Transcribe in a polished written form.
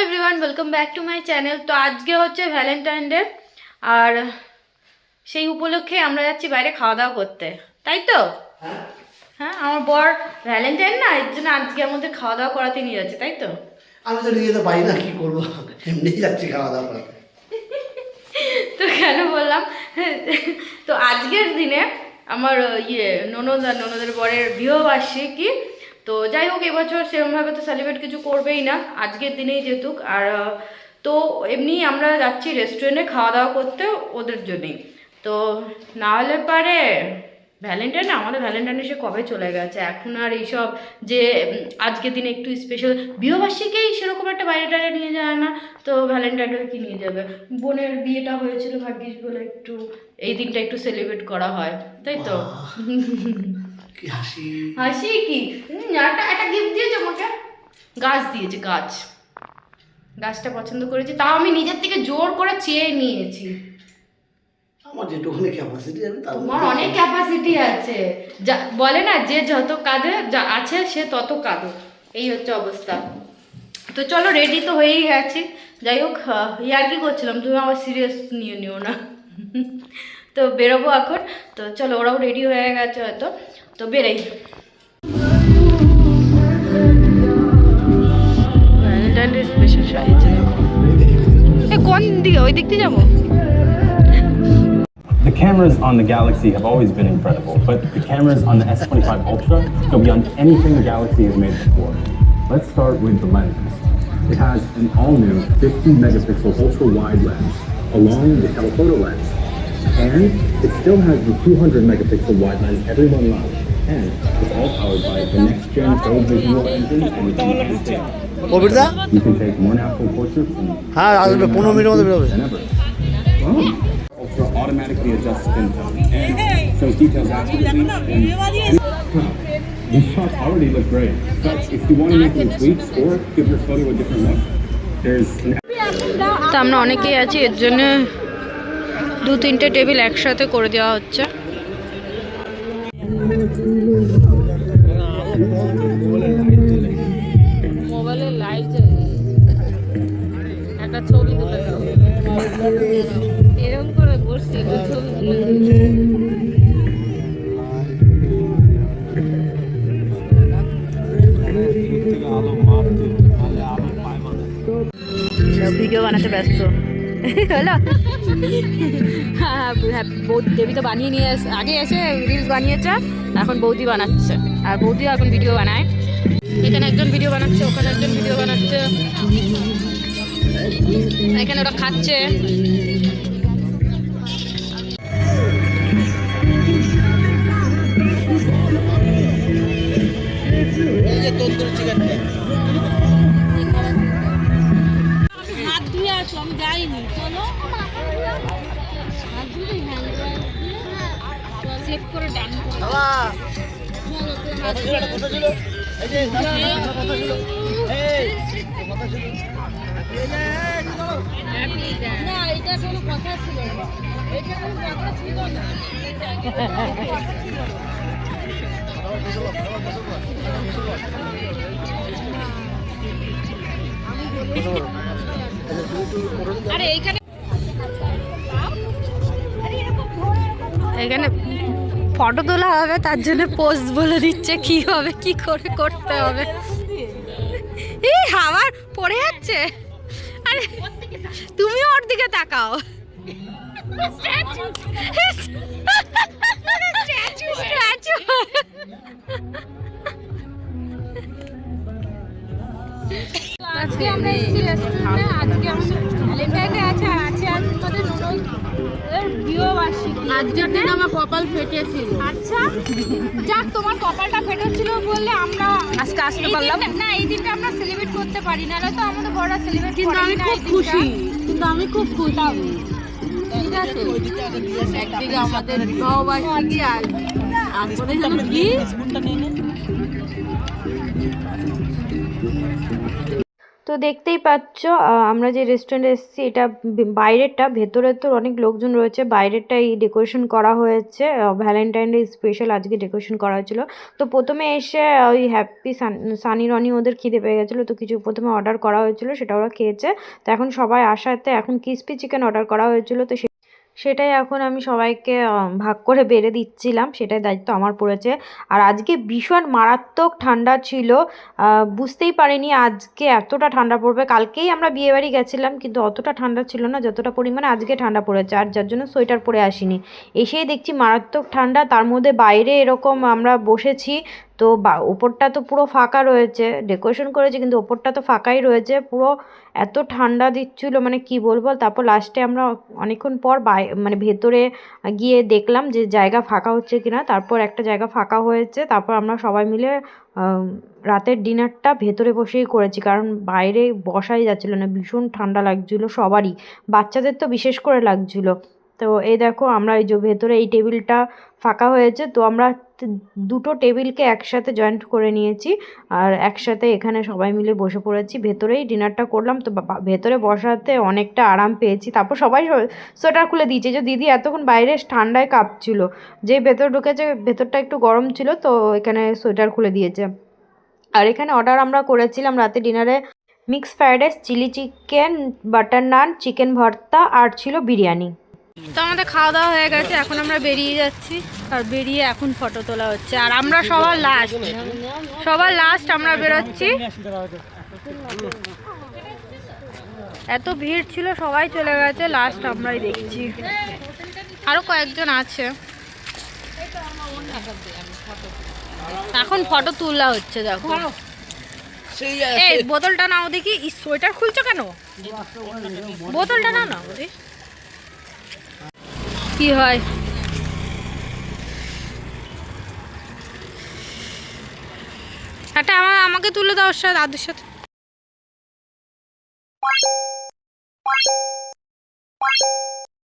Everyone welcome back to my channel. तो आज के होच्छे भैलेंटाइन डे और সেই উপলক্ষে আমরা যাচ্ছি বাইরে খাওয়া দাওয়া করতে, তাই তো? হ্যাঁ, আমার বর ভ্যালেন্টাইন না, এর জন্য আজকে আমাদের খাওয়া দাওয়া করাতে নিয়ে যাচ্ছে, তাই তো? আমি তো নিয়ে যেতে পারি না, কি করবো, এমনিই যাচ্ছি খাওয়া দাওয়া করাতে। তো কেন বললাম, তো আজকের দিনে আমার ননদের বরের বিবাহবার্ষিকী। তো যাই হোক, এবছর সেরকমভাবে তো সেলিব্রেট কিছু করবেই না, আজকের দিনেই যেহেতু। আর তো এমনি আমরা যাচ্ছি রেস্টুরেন্টে খাওয়া দাওয়া করতে ওদের জন্যই। তো না হলে পারে ভ্যালেন্টাইন, আমাদের ভ্যালেন্টাইন এসে কবে চলে গেছে, এখন আর এইসব যে আজকের দিনে একটু স্পেশাল বিবাহবার্ষিকীই সেরকম একটা বাইরে টাইরে নিয়ে যায় না, তো ভ্যালেন্টাইনটা কি নিয়ে যাবে? বোনের বিয়েটা হয়েছিল ভাগ্যিস বলে একটু এই দিনটা একটু সেলিব্রেট করা হয়, তাই তো? কি হাসি হাসি কি, একটা গিফট দিয়েছে আমাকে, গাছ দিয়েছে, গাছটা পছন্দ করেছি, তাও আমি নিজের থেকে জোর করে চেয়ে নিয়েছি। আমার যেটুকুনি ক্যাপাসিটি আছে তার তোমার অনেক ক্যাপাসিটি আছে, যা বলে না যে যত কাঁদে যা আছে সে তত কাঁদে, এই হচ্ছে অবস্থা। তো চলো, রেডি তো হয়েই গেছি। যাই হোক, ইয়ার কি করছিলাম, তুমি আবার সিরিয়াস নিও না। তো বেরোবো এখন, তো চলো, ওরাও রেডি হয়ে গেছে হয়তো, তো বেরাই। স্পেশাল সাইজ কোন দিকে, ওই দিক দিয়ে যাবো? The cameras on the Galaxy have always been incredible, but the cameras on the S25 Ultra go beyond anything the Galaxy has made before. Let's start with the lenses. It has an all-new 50-megapixel ultra-wide lens, along with the telephoto lens. And it still has the 200-megapixel wide lens everyone loves. And it's all powered by the next-gen Pro Visual Engine and the enhanced AI. You can take more natural portraits than ever. Ultra automatically adjusts skin tone and shows details accurately. These shots already look great, but if you want to make any tweaks or give your photo a different look, there's an... তো আমরা অনেকেই আছি, এর জন্য 2-3টে table একসাথে করে দেওয়া হচ্ছে। মোবাইলে লাইট একটা ছবি তুলে দাও, এরকম করে বসছি ছবি তুলে ভিডিও বানাতে ব্যস্ত হলো। হ্যাঁ, দেবী তো বানিয়ে নিয়ে আগে এসে রিলস বানিয়েছে, এখন বৌদি বানাচ্ছে, আর বৌদিও এখন ভিডিও বানায়। এখানে একজন ভিডিও বানাচ্ছে, ওখানে একজন ভিডিও বানাচ্ছে, এখানে ওরা খাচ্ছে। হাত ধুয়ে আছো, আমি যাইনি, চলো হাত ধুয়ে সেভ করে ডান না, এটা কোনো কথা ছিল না, এটা কোনো কথা ছিল না। আরে এইখানে এখানে ফটো তোলা হবে, তার জন্য পোস্ট বলে দিচ্ছে কি হবে, কি করে করতে হবে। এই হাওয়ার পড়ে যাচ্ছে, আরে তুমিও ওর দিকে তাকাও। আজকে আমরা এসেছি রেস্টুরেন্টে, আজকে আমাদের ভ্যালেন্টাইন আছে, আর আছে আমাদের ননদের বিবাহবার্ষিকী। আজকের দিন আমার কপাল ফেটেছিল। আচ্ছা যাক, তোমার কপালটা ফেটেছিল বললে আমরা আজকে আসতে পারলাম না, এই দিনটা আমরা সেলিব্রেট করতে পারি না, তো আমাদের বড়রা সেলিব্রেট করে। আমি খুব খুশি, কিন্তু আমি খুব খুশি, ঠিক আছে? একদিকে আমাদের বিবাহবার্ষিকী আর আজকে যেন কি তো দেখতেই পাচ্ছ আমরা যে রেস্টুরেন্টে এসেছি এটা বাইরেরটা, ভেতরে তো অনেক লোকজন রয়েছে। বাইরেরটা এই ডেকোরেশন করা হয়েছে, ভ্যালেন্টাইন ডে স্পেশাল আজকে ডেকোরেশন করা হয়েছিল। তো প্রথমে এসে ওই হ্যাপি সানি রনি ওদের খিদে পেয়ে গেছিলো, তো কিছু প্রথমে অর্ডার করা হয়েছিল, সেটা ওরা খেয়েছে। তো এখন সবাই আসাতে এখন ক্রিসপি চিকেন অর্ডার করা হয়েছিল, তো সেটাই এখন আমি সবাইকে ভাগ করে বেড়ে দিচ্ছিলাম, সেটাই দায়িত্ব আমার পড়েছে। আর আজকে ভীষণ মারাত্মক ঠান্ডা ছিল, বুঝতেই পারিনি আজকে এতটা ঠান্ডা পড়বে। কালকেই আমরা বিয়েবাড়ি গেছিলাম কিন্তু অতটা ঠান্ডা ছিল না যতটা পরিমাণে আজকে ঠান্ডা পড়েছে, আর যার জন্য সোয়েটার পরে আসিনি। এসেই দেখছি মারাত্মক ঠান্ডা, তার মধ্যে বাইরে এরকম আমরা বসেছি, তো ওপরটা তো পুরো ফাঁকা রয়েছে, ডেকোরেশন করেছে কিন্তু ওপরটা তো ফাঁকাই রয়েছে পুরো। এত ঠান্ডা দিচ্ছিলো মানে কি বলবো। তারপর লাস্টে আমরা অনেকক্ষণ পর মানে ভেতরে গিয়ে দেখলাম যে জায়গা ফাঁকা হচ্ছে কিনা, তারপর একটা জায়গা ফাঁকা হয়েছে। তারপর আমরা সবাই মিলে রাতের ডিনারটা ভেতরে বসেই করেছি, কারণ বাইরে বসাই যাচ্ছিলো না, ভীষণ ঠান্ডা লাগছিলো সবারই, বাচ্চাদের তো বিশেষ করে লাগছিলো। তো এই দেখো আমরা এই যে ভেতরে এই টেবিলটা ফাঁকা হয়েছে, তো আমরা দুটো টেবিলকে একসাথে জয়েন্ট করে নিয়েছি, আর একসাথে এখানে সবাই মিলে বসে পড়েছি, ভেতরেই ডিনারটা করলাম। তো ভেতরে বসাতে অনেকটা আরাম পেয়েছি। তারপর সবাই সোয়েটার খুলে দিয়েছে, যে দিদি এতক্ষণ বাইরে ঠান্ডায় কাঁপছিল, যে ভেতর ঢুকেছে ভেতরটা একটু গরম ছিল, তো এখানে সোয়েটার খুলে দিয়েছে। আর এখানে অর্ডার আমরা করেছিলাম রাতে ডিনারে mix fried rice, chilli chicken, butter naan, chicken bharta, আর ছিল বিরিয়ানি। তো আমাদের খাওয়া দাওয়া হয়ে গেছে, এখন আমরা বেরিয়ে যাচ্ছি, আর বেরিয়ে এখন ফটো তোলা হচ্ছে। আর আমরা সবার লাস্ট আমরা বেরোচ্ছি। এত ভিড় ছিল, সবাই চলে গেছে, লাস্ট আমরাই দেখছি, আরো কয়েকজন আছে। এখন ফটো তোলা হচ্ছে, দেখো। এই বোতলটা নাও দেখি, সোয়েটার খুলছো কেন? বোতলটা নাও না বলি কি হয়। একটা আমাকে তুলে দাও দাদুর সাথে।